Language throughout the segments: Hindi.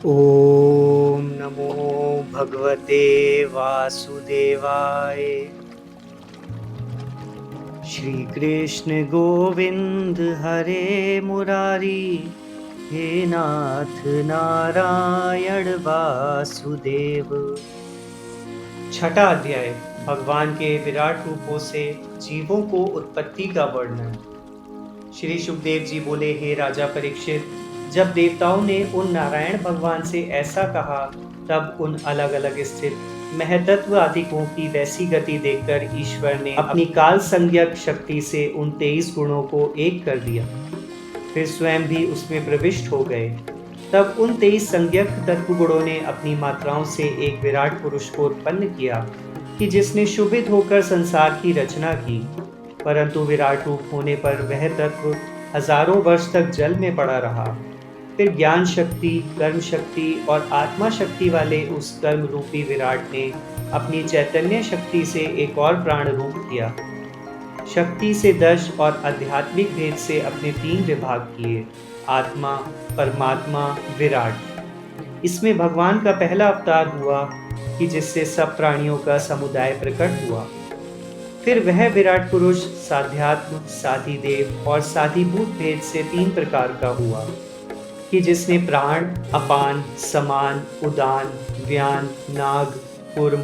ॐ नमो भगवते वासुदेवाय। श्रीकृष्ण गोविंद हरे मुरारी, हे नाथ नारायण वासुदेव। छठा अध्याय, भगवान के विराट रूपों से जीवों को उत्पत्ति का वर्णन। श्री सुखदेव जी बोले, हे राजा परीक्षित, जब देवताओं ने उन नारायण भगवान से ऐसा कहा, तब उन अलग अलग स्थित महतत्व आदिकों की वैसी गति देखकर ईश्वर ने अपनी काल संज्ञक शक्ति से उन 23 गुणों को एक कर दिया, फिर स्वयं भी उसमें प्रविष्ट हो गए। तब उन 23 संज्ञक तत्व गुणों ने अपनी मात्राओं से एक विराट पुरुष को उत्पन्न किया, कि जिसने शुभित होकर संसार की रचना की। परंतु विराट रूप होने पर वह तत्व हजारों वर्ष तक जल में पड़ा रहा। फिर ज्ञान शक्ति, कर्म शक्ति और आत्मा शक्ति वाले उस कर्म रूपी विराट ने अपनी चैतन्य शक्ति से एक और प्राण रूप किया। शक्ति से 10 और आध्यात्मिक भेद से अपने 3 विभाग किए, आत्मा, परमात्मा, विराट। इसमें भगवान का पहला अवतार हुआ, कि जिससे सब प्राणियों का समुदाय प्रकट हुआ। फिर वह विराट पुरुष साध्यात्म, साधिदेव और साधिभूत भेद से 3 प्रकार का हुआ, कि जिसने प्राण, अपान, समान, उदान, व्यान, नाग, कूर्म,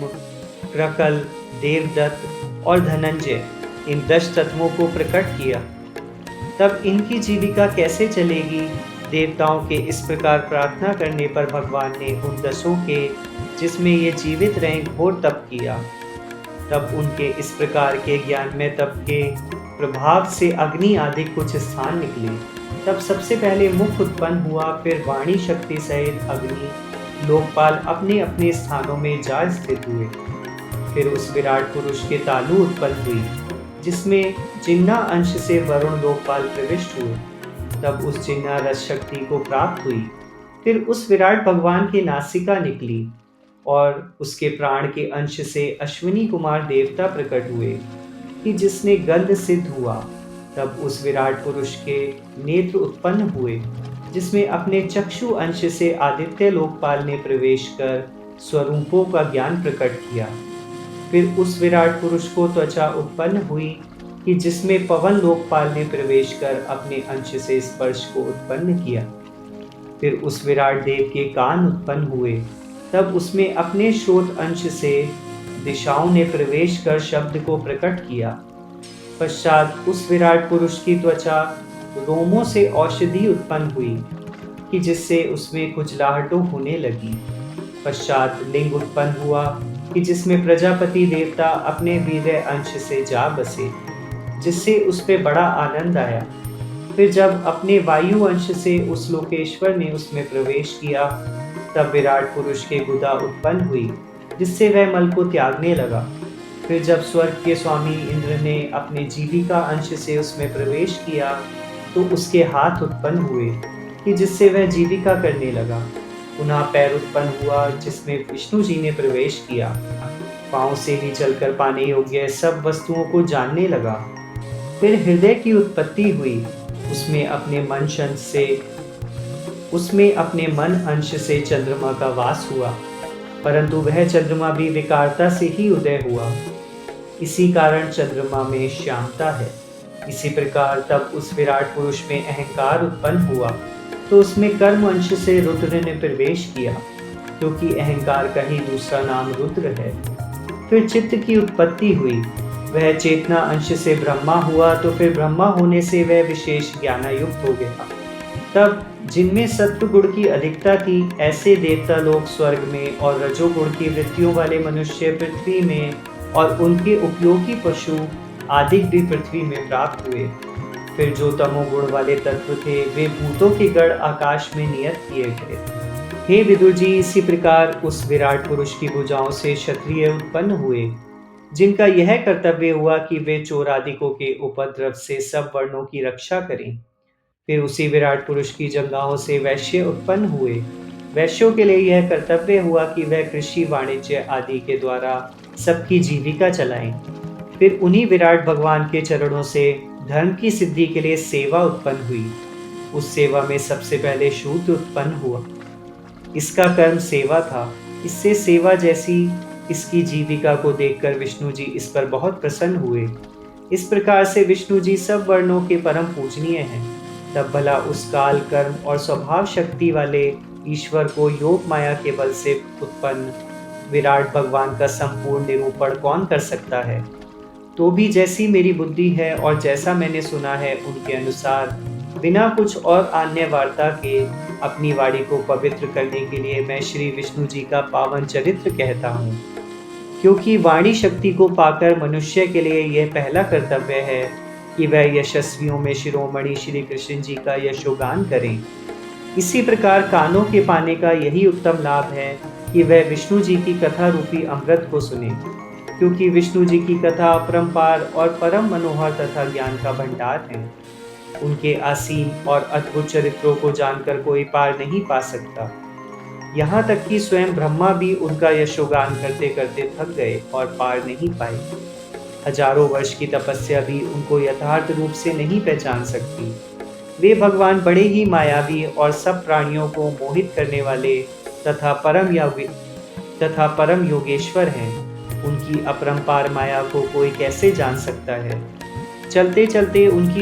क्रकल, देवदत्त और धनंजय, इन 10 तत्वों को प्रकट किया। तब इनकी जीविका कैसे चलेगी? देवताओं के इस प्रकार प्रार्थना करने पर भगवान ने उन 10 के, जिसमें ये जीवित रहें, घोर तप किया। तब उनके इस प्रकार के ज्ञान में तप के प्रभाव से अग्नि आदि कुछ स्थान निकले। तब सबसे पहले मुख उत्पन्न हुआ, फिर वाणी शक्ति सहित अग्नि, लोकपाल अपने अपने स्थानों में जा स्थित हुए। फिर उस विराट पुरुष के तालु उत्पन्न हुई, जिसमें जिन्ना अंश से वरुण लोकपाल प्रविष्ट हुए। तब उस जिन्ना रस शक्ति को प्राप्त हुई। फिर उस विराट भगवान की नासिका निकली, और उसके प्राण के अंश से अश्विनी कुमार देवता प्रकट हुए, कि जिसने गंध सिद्ध हुआ। तब उस विराट पुरुष के नेत्र उत्पन्न हुए, जिसमें अपने चक्षु अंश से आदित्य लोकपाल ने प्रवेश कर स्वरूपों का ज्ञान प्रकट किया। फिर उस विराट पुरुष को त्वचा उत्पन्न हुई, कि जिसमें पवन लोकपाल ने प्रवेश कर अपने अंश से स्पर्श को उत्पन्न किया। फिर उस विराट देव के कान उत्पन्न हुए, तब उसमें अपने श्रोत अंश से दिशाओं ने प्रवेश कर शब्द को प्रकट किया। पश्चात उस विराट पुरुष की त्वचा रोमों से औषधि उत्पन्न हुई, कि जिससे उसमें खुजलाहटों होने लगी। पश्चात लिंग उत्पन्न हुआ, कि जिसमें प्रजापति देवता अपने वीर्य अंश से जा बसे, जिससे उस पे बड़ा आनंद आया। फिर जब अपने वायु अंश से उस लोकेश्वर ने उसमें प्रवेश किया, तब विराट पुरुष के गुदा उत्पन्न हुई, जिससे वह मल को त्यागने लगा। फिर जब स्वर्ग के स्वामी इंद्र ने अपने जीविका अंश से उसमें प्रवेश किया, तो उसके हाथ उत्पन्न हुए, कि जिससे वह जीविका करने लगा। पुनः पैर उत्पन्न हुआ, जिसमें विष्णु जी ने प्रवेश किया। पांव से ही चलकर पाने योग्य सब वस्तुओं को जानने लगा। फिर हृदय की उत्पत्ति हुई, उसमें अपने मन अंश से चंद्रमा का वास हुआ, परंतु वह चंद्रमा भी विकारता से ही उदय हुआ। इसी कारण चंद्रमा में श्यामता है। इसी प्रकार तब उस विराट पुरुष में अहंकार उत्पन्न हुआ, तो उसमें कर्म अंश से रुद्र ने प्रवेश किया, क्योंकि अहंकार का ही दूसरा नाम रुद्र है। फिर चित्त की उत्पत्ति हुई, वह चेतना अंश से ब्रह्मा हुआ, तो फिर ब्रह्मा होने से वह विशेष ज्ञानायुक्त हो गया। तब जिनमें सत्व गुण की अधिकता थी, ऐसे देवता लोग स्वर्ग में, और रजोगुण की वृत्तियों वाले मनुष्य पृथ्वी में, और उनके उपयोगी पशु आदि भी पृथ्वी में प्राप्त हुए। फिर जो तमोगुण वाले तत्व थे, वे भूतों के गण आकाश में नियत किए गए। हे विदुर जी, इसी प्रकार उस विराट पुरुष की भुजाओं से क्षत्रिय उत्पन्न हुए, जिनका यह कर्तव्य हुआ कि वे चोरादिकों के उपद्रव से सब वर्णों की रक्षा करें। फिर उसी विराट पुरुष की जंघाओं से वैश्य उत्पन्न हुए। वैश्यों के लिए यह कर्तव्य हुआ कि वह कृषि, वाणिज्य आदि के द्वारा सबकी जीविका चलाएं। फिर उन्हीं विराट भगवान के चरणों से धर्म की सिद्धि के लिए सेवा उत्पन्न हुई। उस सेवा में सबसे पहले शूद्र उत्पन्न हुआ। इसका कर्म सेवा था। इससे सेवा जैसी इसकी जीविका को देखकर विष्णु जी इस पर बहुत प्रसन्न हुए। इस प्रकार से विष्णु जी सब वर्णों के परम पूजनीय हैं। तब भला उस काल कर्म और स्वभाव शक्ति वाले ईश्वर को योग माया के बल से उत्पन्न विराट भगवान का संपूर्ण निरूपण कौन कर सकता है? तो भी जैसी मेरी बुद्धि है और जैसा मैंने सुना है उनके अनुसार बिना कुछ और अन्य वार्ता के अपनी वाणी को पवित्र करने के लिए मैं श्री विष्णु जी का पावन चरित्र कहता हूँ। क्योंकि वाणी शक्ति को पाकर मनुष्य के लिए यह पहला कर्तव्य है कि वह यशस्वियों में शिरोमणि श्री कृष्ण जी का यशोगान करें। इसी प्रकार कानों के पाने का यही उत्तम लाभ है कि वह विष्णु जी की कथा रूपी अमृत को सुने। क्योंकि विष्णु जी की कथा अपरंपार और परम मनोहर तथा ज्ञान का भंडार है। उनके असीम और अद्भुत चरित्रों को जानकर कोई पार नहीं पा सकता। यहाँ तक कि स्वयं ब्रह्मा भी उनका यशोगान करते करते थक गए और पार नहीं पाए। हजारों वर्ष की तपस्या भी उनको यथार्थ रूप से नहीं पहचान सकती। वे भगवान बड़े ही मायावी और सब प्राणियों को मोहित करने वाले तथा परम योगेश्वर हैं। उनकी अपरंपार माया को कोई कैसे जान सकता है? चलते चलते उनकी